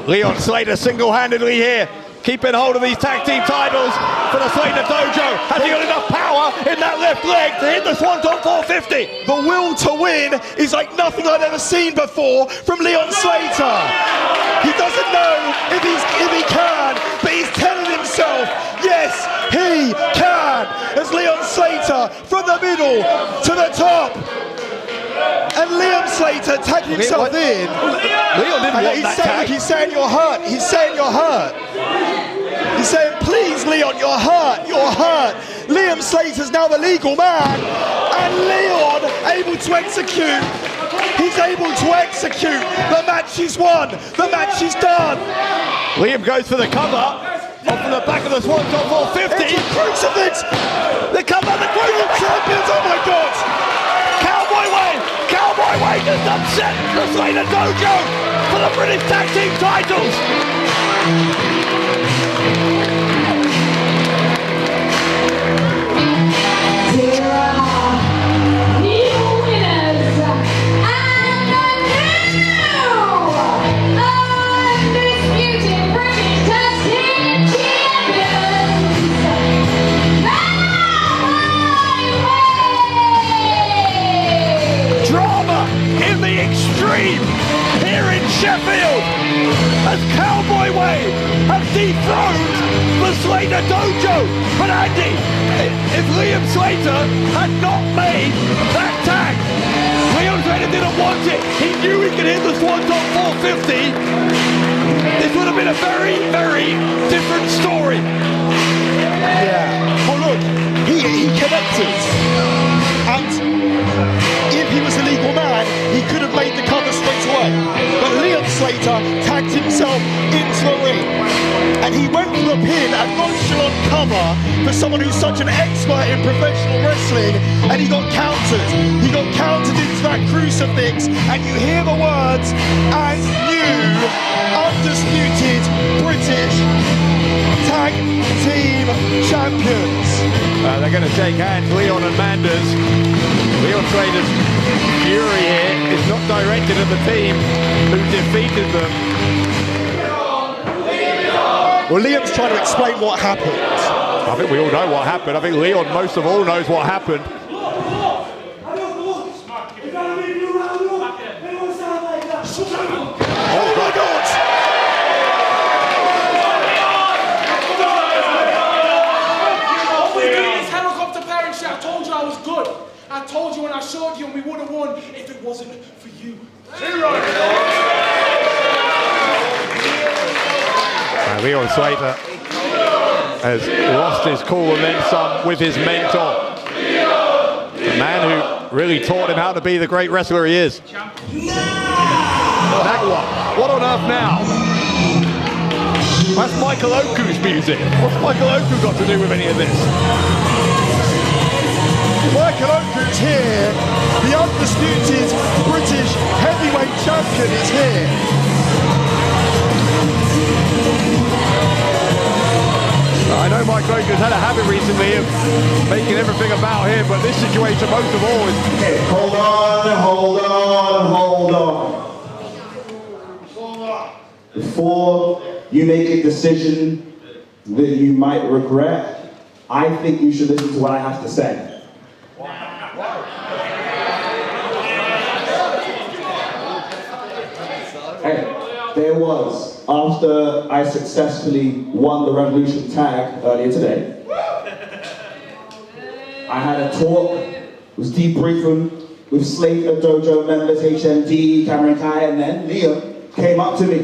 Leon Slater single-handedly here, keeping hold of these tag team titles for the Slater Dojo. Has he got enough power in that left leg to hit the Swanton 450? The will to win is like nothing I've ever seen before from Leon Slater. He doesn't know if he can, but he's telling himself, yes, he can. As Leon Slater from the middle to the top. And Leon Slater tagged himself in. Leon didn't want that tag. He's saying you're hurt. He's saying you're hurt. He's saying, please, Leon, you're hurt. You're hurt. Liam Slater's now the legal man. And Leon able to execute. He's able to execute. The match is won. The match is done. Liam goes for the cover. Off of the back of the Swanton 450. It's a crucifix. The cover, the crucifix. Champions, oh my God. Cowboy Way just upset the Slater Dojo for the British Tag Team titles. Here are new winners and the new undisputed British Tag Team champions. Drama in the extreme here in Sheffield as Cowboy Way have dethroned the Slater Dojo. But Andy, if Liam Slater had not made that tag, Liam Slater didn't want it. He knew he could hit the Swanton 450. This would have been a very, very different story. Yeah. Well, look, he connected. And if he was a legal man, he could have made the cover straight away. But Liam Slater tagged himself into the ring. And he went for the pin, a nonchalant cover for someone who's such an expert in professional wrestling. And he got countered. He got countered into that crucifix. And you hear the words, and new, undisputed British Tag Team Champions. They're going to shake hands, Leon and Manders. Leon Slater's fury here is not directed at the team who defeated them. Well, Liam's trying to explain what happened. I think we all know what happened. I think Leon most of all knows what happened. Oh my God! I told you I was good. I told you when I showed you and we would have won if it wasn't for you. Leon Slater has lost his cool and then some with his mentor. The man who really taught him how to be the great wrestler he is. What on earth now? That's Michael Oku's music. What's Michael Oku got to do with any of this? Michael Oku's here. The undisputed British heavyweight champion is here. I know Michael Oku's had a habit recently of making everything about him, but this situation most of all is... Okay, hold on. Before you make a decision that you might regret, I think you should listen to what I have to say. Hey, there was, after I successfully won the Revolution tag earlier today, I had a talk, was debriefing with Slater Dojo members, HMD, Cameron Kai, and then Liam came up to me.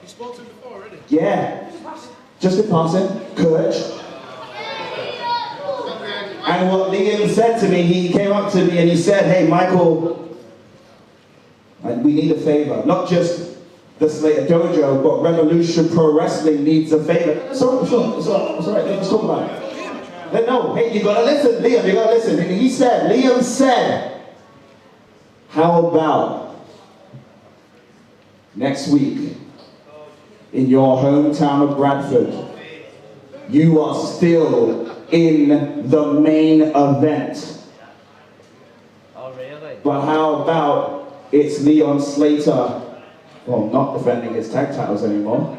You spoke to him before already? Yeah, just in passing, Coach. And what Liam said to me, he came up to me and he said, hey, Michael, we need a favor. Not just the Slater Dojo, but Revolution Pro Wrestling needs a favor. It's all right, let's talk about it. No, hey, you gotta listen, Liam, you gotta listen. And Liam said, how about next week in your hometown of Bradford, you are still in the main event. Oh, really? But how about it's Leon Slater well, not defending his tag titles anymore,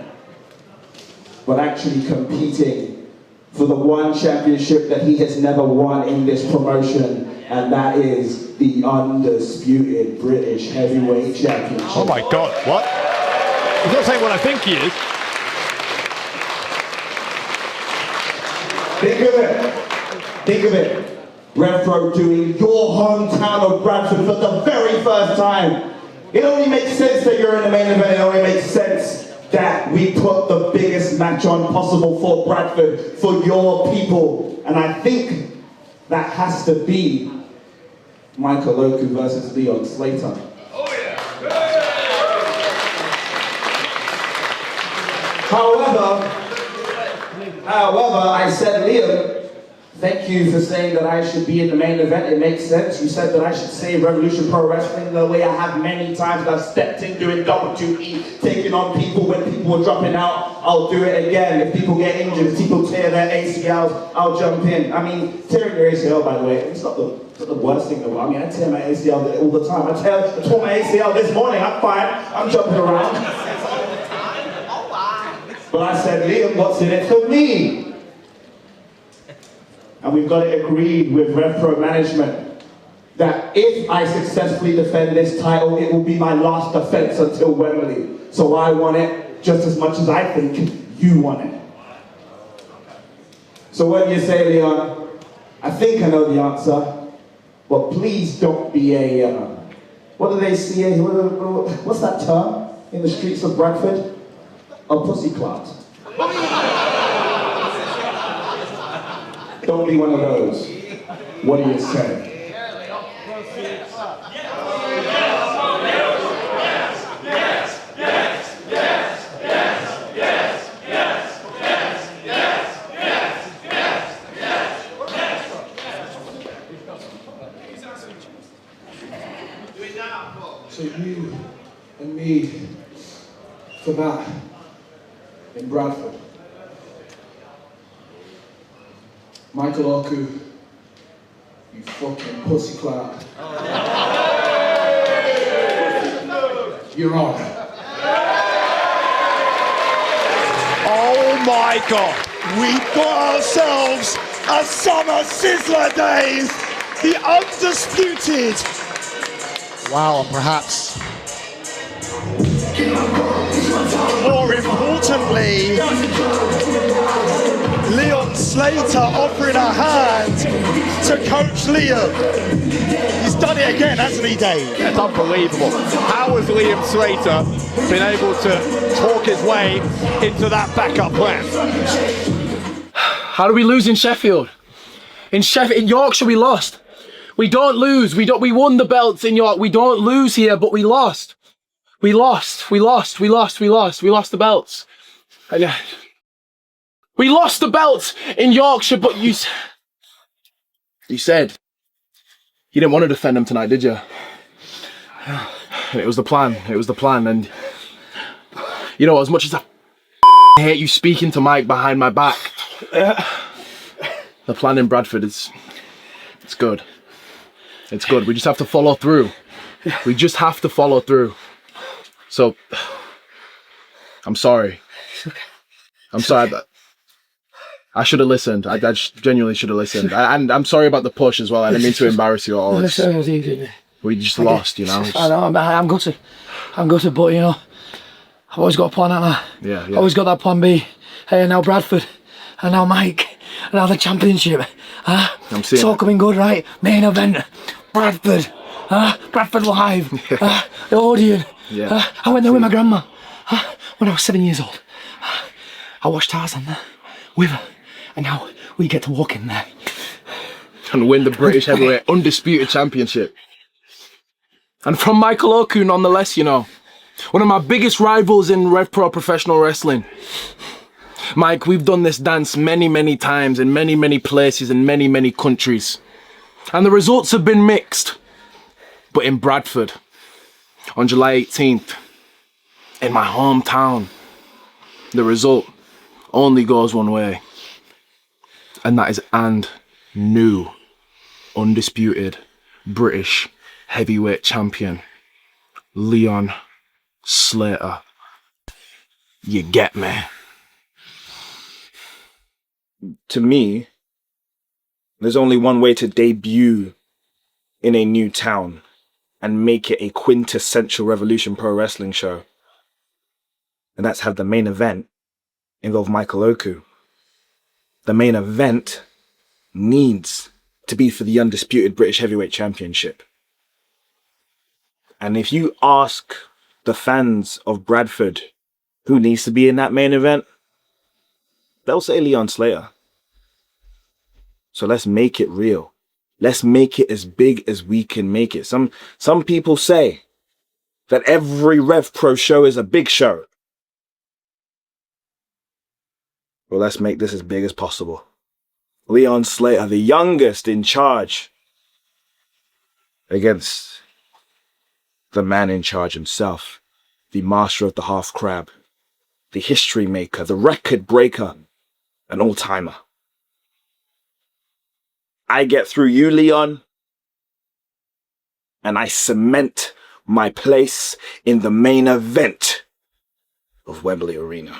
but actually competing for the one championship that he has never won in this promotion, and that is the undisputed British Heavyweight Championship. Oh my God, what? He's not saying what I think he is. Think of it. RevPro doing your hometown of Bradford for the very first time. It only makes sense that you're in the main event. It only makes sense that we put the biggest match on possible for Bradford, for your people. And I think that has to be Michael Oku versus Leon Slater. Oh yeah. However, I said, Liam, thank you for saying that I should be in the main event. It makes sense. You said that I should say Revolution Pro Wrestling the way I have many times. I've stepped in doing double 2E, taking on people when people were dropping out. I'll do it again. If people get injured, if people tear their ACLs, I'll jump in. I mean, tearing your ACL, by the way, it's not the worst thing in the world. I mean, I tear my ACL all the time. I tore my ACL this morning. I'm fine. I'm jumping around. But I said, Liam, what's in it for me? And we've got it agreed with RevPro management that if I successfully defend this title, it will be my last defense until Wembley. So I want it just as much as I think you want it. So what do you say, Leon? I think I know the answer, but please don't be a, what do they say, what's that term in the streets of Bradford? A pussy clot. Don't be one of those. What do you say? So you and me for that in Bradford. Michael Oku, you fucking pussy clout. You're on. Oh my God. We've got ourselves a Summer Sizzler Days, the undisputed. Wow, and perhaps more importantly, Leon Slater offering a hand to Coach Liam. He's done it again, hasn't he, Dave? It's unbelievable. How has Liam Slater been able to talk his way into that backup plan? How do we lose in Sheffield? In Yorkshire we lost. We don't lose. We won the belts in York. We don't lose here, but we lost. We lost the belts. And, we lost the belts in Yorkshire, but you said you didn't want to defend them tonight, did you? It was the plan. It was the plan. And, you know, as much as I hate you speaking to Mike behind my back, the plan in Bradford it's good. It's good. We just have to follow through. We just have to follow through. So, I'm sorry. I'm sorry. I should have listened. I genuinely should have listened. And I'm sorry about the push as well. I didn't mean to embarrass you all. We just lost, you know. I know. I'm gutted. But you know, I've always got a plan, haven't I? Yeah. I've always got that plan B. Hey, and now Bradford, and now Mike, and now the championship. I'm seeing it's all it. coming good, right? Main event, Bradford. Bradford Live. The Odeon. Yeah. I went there with my grandma when I was 7 years old. I watched Tarzan there with her, and now we get to walk in there and win the British Heavyweight Undisputed Championship. And from Michael Oku, nonetheless, you know, one of my biggest rivals in RevPro professional wrestling. Mike, we've done this dance many, many times in many, many places in many, many countries. And the results have been mixed. But in Bradford, on July 18th, in my hometown, the result only goes one way. And that is new, undisputed British heavyweight champion, Leon Slater. You get me? To me, there's only one way to debut in a new town and make it a quintessential Revolution Pro Wrestling show. And that's have the main event involve Michael Oku. The main event needs to be for the undisputed British Heavyweight Championship. And if you ask the fans of Bradford who needs to be in that main event, they'll say Leon Slater. So let's make it real. Let's make it as big as we can make it. Some people say that every RevPro show is a big show. Well, let's make this as big as possible. Leon Slater, the youngest in charge, against the man in charge himself, the master of the half crab, the history maker, the record breaker, an all-timer. I get through you, Leon, and I cement my place in the main event of Wembley Arena.